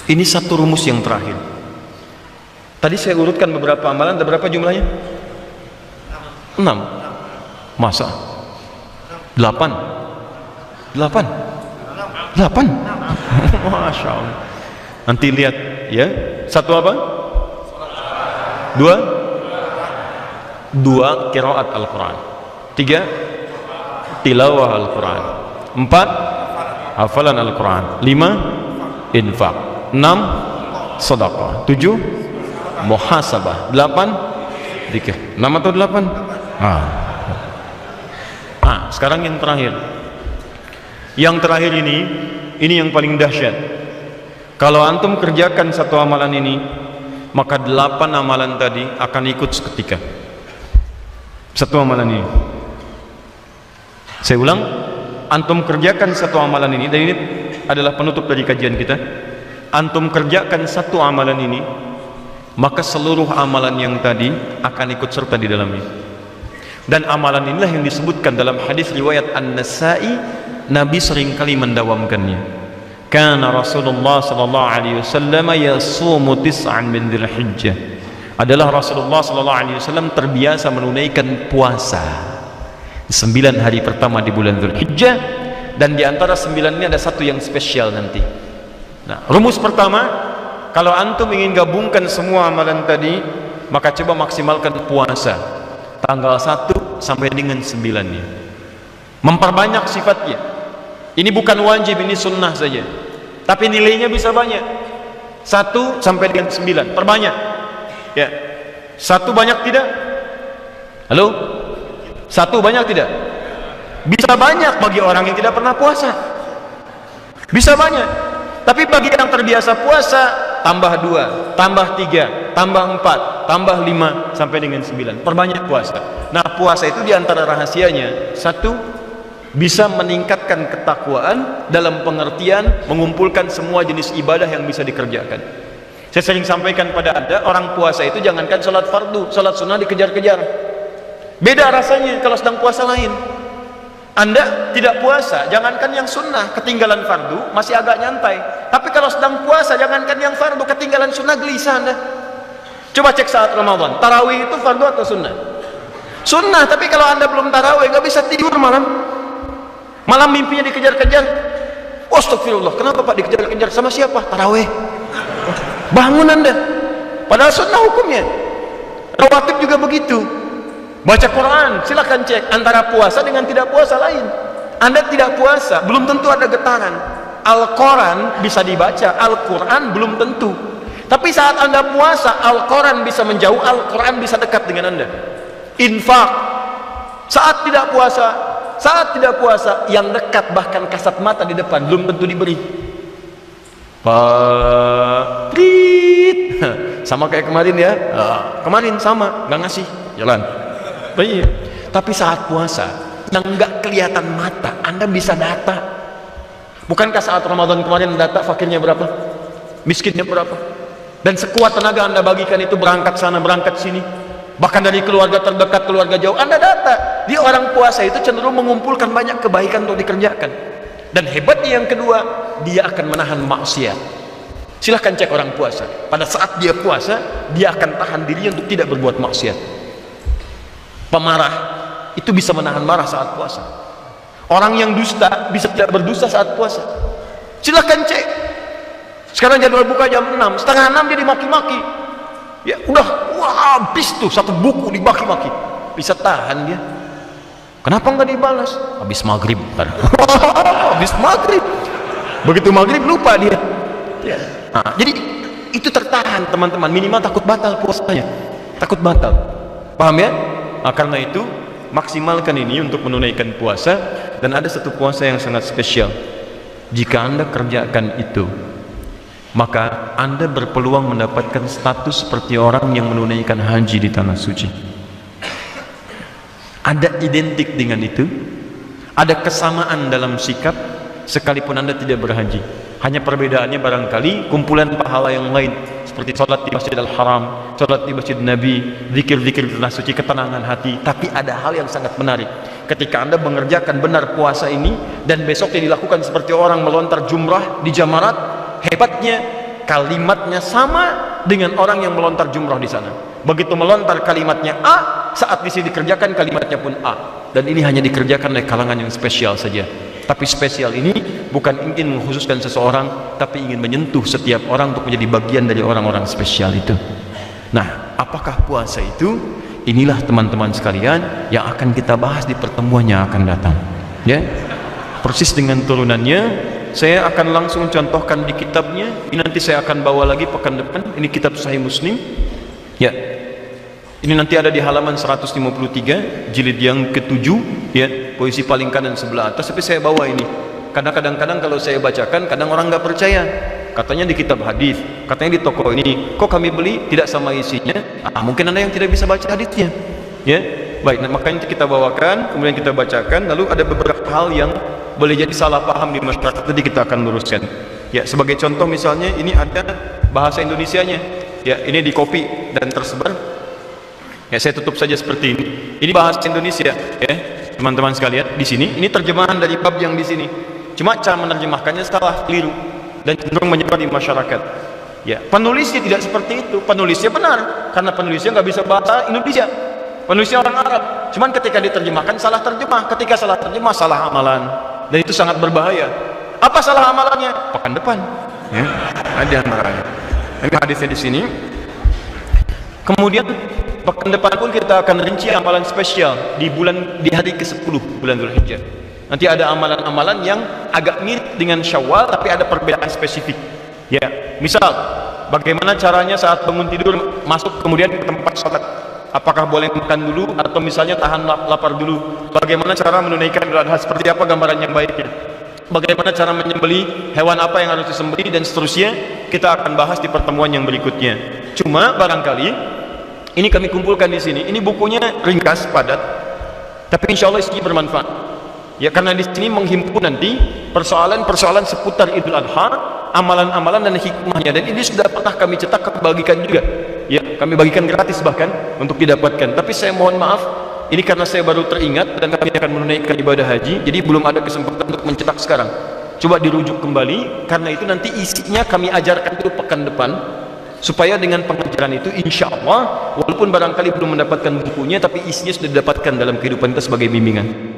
Ini satu rumus yang terakhir. Tadi saya urutkan beberapa amalan, ada berapa jumlahnya? 6. Masa? 8. 8. Masya Allah. Nanti lihat ya. Satu apa? 2 qiraat Al-Quran. 3 tilawah Al-Quran. 4 hafalan Al-Quran. 5 infak. 6 sedekah. 7 muhasabah. 8 zikir. 6 atau 8? Sekarang yang terakhir. Yang terakhir ini yang paling dahsyat. Kalau antum kerjakan satu amalan ini, maka 8 amalan tadi akan ikut seketika. Satu amalan ini. Saya ulang, antum kerjakan satu amalan ini, dan ini adalah penutup dari kajian kita. Antum kerjakan satu amalan ini, maka seluruh amalan yang tadi akan ikut serta di dalamnya. Dan amalan inilah yang disebutkan dalam hadis riwayat An-Nasa'i, Nabi seringkali mendawamkannya. Kana Rasulullah sallallahu alaihi wasallam yasumu tis'an min Dzulhijjah. Adalah Rasulullah sallallahu alaihi wasallam terbiasa menunaikan puasa 9 hari pertama di bulan Dzulhijjah, dan di antara 9 ini ada satu yang spesial nanti. Nah, rumus pertama, kalau antum ingin gabungkan semua amalan tadi, maka coba maksimalkan puasa tanggal 1 sampai dengan 9-nya. Memperbanyak sifatnya. Ini bukan wajib, ini sunnah saja. Tapi nilainya bisa banyak. 1 sampai dengan 9, perbanyak. Ya. 1 banyak tidak? Halo? 1 banyak tidak? Bisa banyak bagi orang yang tidak pernah puasa. Bisa banyak. Tapi bagi yang terbiasa puasa, tambah 2, tambah 3, tambah 4, tambah 5 sampai dengan 9. Perbanyak puasa. Nah, puasa itu diantara rahasianya, 1, bisa meningkatkan ketakwaan dalam pengertian mengumpulkan semua jenis ibadah yang bisa dikerjakan. Saya sering sampaikan pada Anda, orang puasa itu jangankan sholat fardu, sholat sunnah dikejar-kejar. Beda rasanya kalau sedang puasa lain. Anda tidak puasa, jangankan yang sunnah, ketinggalan fardu masih agak nyantai. Tapi kalau sedang puasa, jangankan yang fardu, ketinggalan sunnah, gelisah Anda. Coba cek saat Ramadan, tarawih itu fardu atau sunnah? Sunnah. Tapi kalau Anda belum tarawih, nggak bisa tidur malam. Malam mimpinya dikejar-kejar. Astagfirullah, kenapa Pak dikejar-kejar? Sama siapa? Tarawih. Bangun Anda. Padahal sunnah hukumnya. Rawatib juga begitu. Baca Quran, silakan cek antara puasa dengan tidak puasa lain. Anda tidak puasa, belum tentu ada getaran. Al-Quran bisa dibaca, Al-Quran belum tentu. Tapi saat Anda puasa, Al-Quran bisa menjauh, Al-Quran bisa dekat dengan Anda. Infak. Saat tidak puasa, yang dekat bahkan kasat mata di depan belum tentu diberi. Sama kayak kemarin ya. Kemarin sama, nggak ngasih, jalan. Tapi saat puasa yang nggak kelihatan mata, Anda bisa data. Bukankah saat Ramadan kemarin data fakirnya berapa, miskinnya berapa, dan sekuat tenaga Anda bagikan itu, berangkat sana berangkat sini, bahkan dari keluarga terdekat, keluarga jauh, Anda data. Dia orang puasa itu cenderung mengumpulkan banyak kebaikan untuk dikerjakan. Dan hebatnya yang kedua, dia akan menahan maksiat. Silahkan cek orang puasa, pada saat dia puasa, dia akan tahan dirinya untuk tidak berbuat maksiat. Pemarah itu bisa menahan marah saat puasa. Orang yang dusta bisa tidak berdusta saat puasa. Silahkan cek. Sekarang jadwal buka jam 6, setengah 6 dia dimaki-maki. Ya udah, habis tuh satu buku dimaki-maki. Bisa tahan dia. Kenapa nggak dibalas? Habis maghrib. Habis maghrib. Begitu maghrib lupa dia. Ya. Nah, jadi itu tertahan teman-teman. Minimal takut batal puasanya. Takut batal. Paham ya? Nah, karena itu maksimalkan ini untuk menunaikan puasa. Dan ada satu puasa yang sangat spesial. Jika Anda kerjakan itu, maka Anda berpeluang mendapatkan status seperti orang yang menunaikan haji di tanah suci. Ada identik dengan itu. Ada kesamaan dalam sikap, sekalipun Anda tidak berhaji. Hanya perbedaannya barangkali kumpulan pahala yang lain, seperti sholat di Masjidil Haram, sholat di Masjid Nabi, zikir-zikir tanah suci, ketenangan hati. Tapi ada hal yang sangat menarik. Ketika Anda mengerjakan benar puasa ini, dan besoknya dilakukan seperti orang melontar jumrah di Jamarat, hebatnya kalimatnya sama dengan orang yang melontar jumrah di sana. Begitu melontar kalimatnya A, saat di sini dikerjakan kalimatnya pun A. Dan ini hanya dikerjakan oleh kalangan yang spesial saja. Tapi spesial ini bukan ingin mengkhususkan seseorang, tapi ingin menyentuh setiap orang untuk menjadi bagian dari orang-orang spesial itu. Nah, apakah puasa itu? Inilah teman-teman sekalian yang akan kita bahas di pertemuan yang akan datang. Ya, persis dengan turunannya. Saya akan langsung contohkan di kitabnya. Ini nanti saya akan bawa lagi pekan depan. Ini kitab Sahih Muslim. Ya, ini nanti ada di halaman 153, jilid yang ke-7, ya, posisi paling kanan sebelah atas. Tapi saya bawa ini karena kadang-kadang kalau saya bacakan, kadang orang nggak percaya. Katanya di kitab hadis, katanya di toko ini, kok kami beli tidak sama isinya. Mungkin anda yang tidak bisa baca hadisnya. Ya, baik. Nah, makanya kita bawakan, kemudian kita bacakan. Lalu ada beberapa hal yang boleh jadi salah paham di masyarakat, tadi kita akan luruskan. Ya, sebagai contoh misalnya ini ada bahasa Indonesianya. Ya, ini di copy dan tersebar. Ya, saya tutup saja seperti ini. Ini bahasa Indonesia, ya, teman-teman sekalian. Di sini, ini terjemahan dari bab yang di sini. Cuma cara menerjemahkannya salah, keliru, dan cenderung menyebar di masyarakat. Ya, penulisnya tidak seperti itu. Penulisnya benar, karena penulisnya nggak bisa bahasa Indonesia. Penulisnya orang Arab. Cuman ketika diterjemahkan salah terjemah. Ketika salah terjemah salah amalan. Dan itu sangat berbahaya. Apa salah amalannya? Pekan depan. Ya, ada antaranya. Ini hadisnya di sini. Kemudian pekan depan pun kita akan rinci amalan spesial di hari ke-10 bulan Dzulhijjah. Nanti ada amalan-amalan yang agak mirip dengan Syawal tapi ada perbedaan spesifik. Ya, misal bagaimana caranya saat bangun tidur masuk kemudian ke tempat sholat. Apakah boleh makan dulu atau misalnya tahan lapar dulu? Bagaimana cara menunaikan Idul Adha? Seperti apa gambaran yang baiknya? Bagaimana cara menyembelih, hewan apa yang harus disembelih dan seterusnya? Kita akan bahas di pertemuan yang berikutnya. Cuma barangkali ini kami kumpulkan di sini. Ini bukunya ringkas, padat, tapi insya Allah isinya bermanfaat. Ya, karena di sini menghimpun nanti persoalan-persoalan seputar Idul Adha, amalan-amalan dan hikmahnya. Dan ini sudah pernah kami cetak, kami bagikan juga. Ya, kami bagikan gratis bahkan untuk didapatkan. Tapi saya mohon maaf, ini karena saya baru teringat dan kami akan menunaikan ibadah haji, jadi belum ada kesempatan untuk mencetak sekarang. Coba dirujuk kembali, karena itu nanti isinya kami ajarkan dulu pekan depan, supaya dengan pengajaran itu insya Allah, walaupun barangkali belum mendapatkan bukunya, tapi isinya sudah didapatkan dalam kehidupan kita sebagai bimbingan.